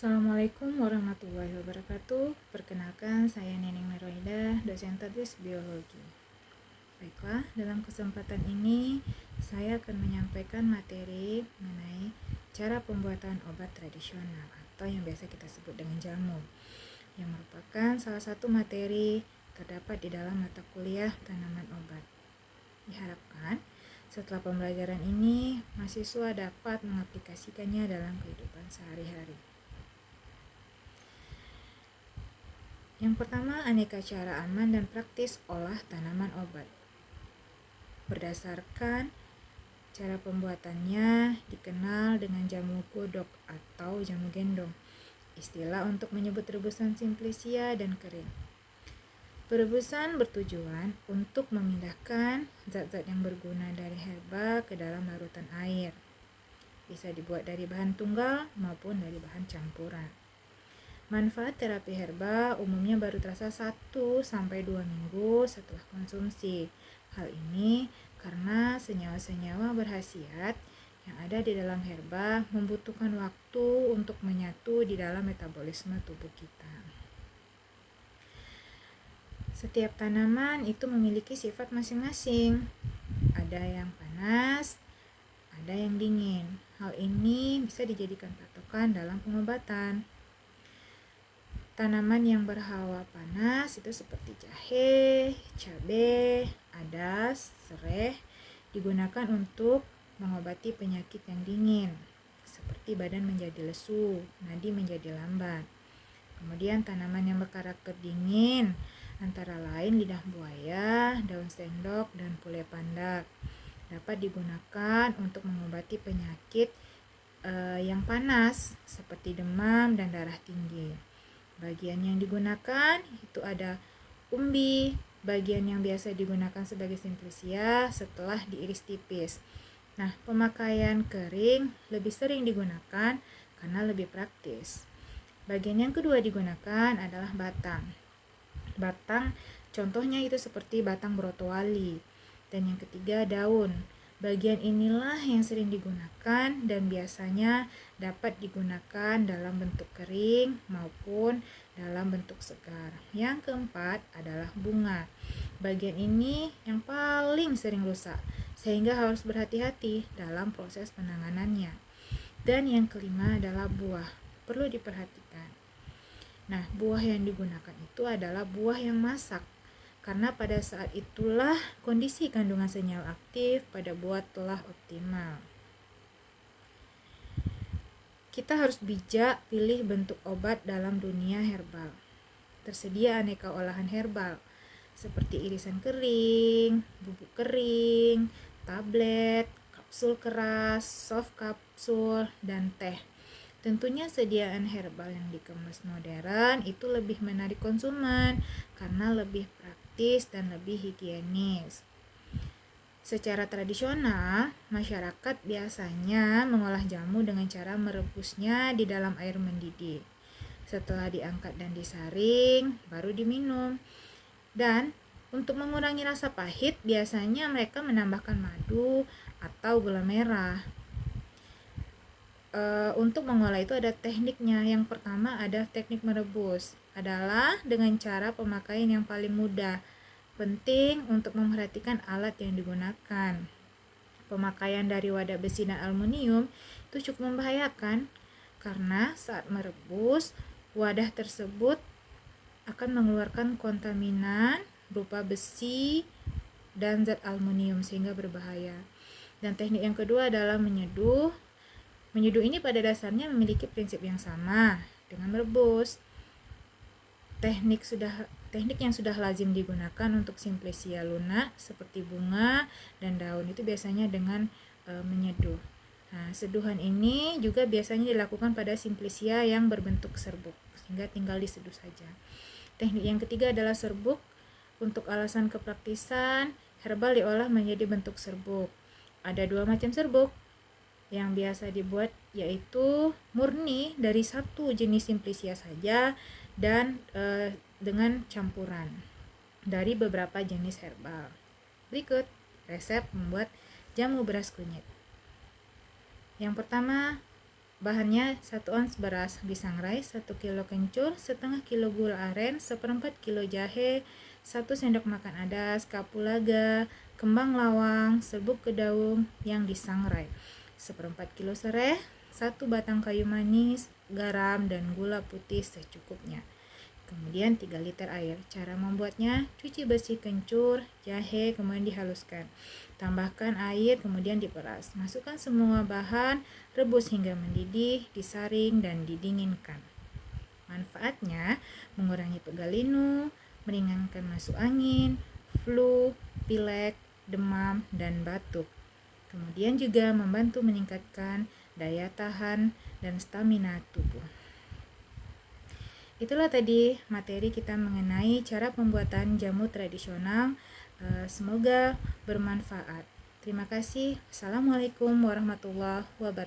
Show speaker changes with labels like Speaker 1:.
Speaker 1: Assalamualaikum warahmatullahi wabarakatuh. Perkenalkan, saya Neneng Meroida, dosen tadris biologi. Baiklah, dalam kesempatan ini saya akan menyampaikan materi mengenai cara pembuatan obat tradisional atau yang biasa kita sebut dengan jamu, yang merupakan salah satu materi terdapat di dalam mata kuliah tanaman obat. Diharapkan setelah pembelajaran ini, mahasiswa dapat mengaplikasikannya dalam kehidupan sehari-hari. Yang pertama, aneka cara aman dan praktis olah tanaman obat. Berdasarkan cara pembuatannya dikenal dengan jamu godok atau jamu gendong, istilah untuk menyebut rebusan simplicia dan kering. Perebusan bertujuan untuk memindahkan zat-zat yang berguna dari herba ke dalam larutan air. Bisa dibuat dari bahan tunggal maupun dari bahan campuran. Manfaat terapi herba umumnya baru terasa 1-2 minggu setelah konsumsi. Hal ini karena senyawa-senyawa berkhasiat yang ada di dalam herba membutuhkan waktu untuk menyatu di dalam metabolisme tubuh kita. Setiap tanaman itu memiliki sifat masing-masing. Ada yang panas, ada yang dingin. Hal ini bisa dijadikan patokan dalam pengobatan. Tanaman yang berhawa panas itu seperti jahe, cabai, adas, sereh digunakan untuk mengobati penyakit yang dingin seperti badan menjadi lesu, nadi menjadi lambat. Kemudian tanaman yang berkarakter dingin antara lain lidah buaya, daun sendok, dan pule pandak dapat digunakan untuk mengobati penyakit yang panas seperti demam dan darah tinggi. Bagian yang digunakan itu ada umbi, bagian yang biasa digunakan sebagai simplicia setelah diiris tipis. Nah, pemakaian kering lebih sering digunakan karena lebih praktis. Bagian yang kedua digunakan adalah batang. Batang contohnya itu seperti batang brotowali. Dan yang ketiga daun. Bagian inilah yang sering digunakan dan biasanya dapat digunakan dalam bentuk kering maupun dalam bentuk segar. Yang keempat adalah bunga. Bagian ini yang paling sering rusak, sehingga harus berhati-hati dalam proses penanganannya. Dan yang kelima adalah buah. Perlu diperhatikan. Nah, buah yang digunakan itu adalah buah yang masak. Karena pada saat itulah kondisi kandungan senyawa aktif pada buah telah optimal. Kita harus bijak pilih bentuk obat dalam dunia herbal. Tersedia aneka olahan herbal seperti irisan kering, bubuk kering, tablet, kapsul keras, soft kapsul, dan teh. Tentunya sediaan herbal yang dikemas modern itu lebih menarik konsumen karena lebih praktis dan lebih higienis. Secara tradisional, masyarakat biasanya mengolah jamu dengan cara merebusnya di dalam air mendidih. Setelah diangkat dan disaring, baru diminum. Dan untuk mengurangi rasa pahit, biasanya mereka menambahkan madu atau gula merah. Untuk mengolah itu ada tekniknya. Yang pertama ada teknik merebus, adalah dengan cara pemakaian yang paling mudah. Penting untuk memperhatikan alat yang digunakan. Pemakaian dari wadah besi dan aluminium itu cukup membahayakan karena saat merebus wadah tersebut akan mengeluarkan kontaminan berupa besi dan zat aluminium sehingga berbahaya. Dan teknik yang kedua adalah menyeduh. Menyeduh ini pada dasarnya memiliki prinsip yang sama dengan merebus. Teknik yang sudah lazim digunakan untuk simplicia lunak seperti bunga dan daun itu biasanya dengan menyeduh. Nah, seduhan ini juga biasanya dilakukan pada simplicia yang berbentuk serbuk sehingga tinggal diseduh saja. Teknik yang ketiga adalah serbuk. Untuk alasan kepraktisan, herbal diolah menjadi bentuk serbuk. Ada 2 macam serbuk yang biasa dibuat, yaitu murni dari satu jenis simplicia saja dan dengan campuran dari beberapa jenis herbal. Berikut resep membuat jamu beras kunyit. Yang pertama, Bahannya 1 ons beras disangrai, 1 kilo kencur, setengah kilo gula aren, 1/4 kilo jahe, 1 sendok makan adas, kapulaga, kembang lawang, serbuk kedaung yang disangrai, 1/4 kilo serai, 1 batang kayu manis, garam dan gula putih secukupnya. Kemudian 3 liter air. Cara membuatnya, cuci bersih kencur, jahe, kemudian dihaluskan. Tambahkan air, kemudian diperas. Masukkan semua bahan, rebus hingga mendidih, disaring dan didinginkan. Manfaatnya, mengurangi pegal linu, meringankan masuk angin, flu, pilek, demam, dan batuk. Kemudian juga membantu meningkatkan daya tahan dan stamina tubuh. Itulah tadi materi kita mengenai cara pembuatan jamu tradisional. Semoga bermanfaat. Terima kasih. Assalamualaikum warahmatullahi wabarakatuh.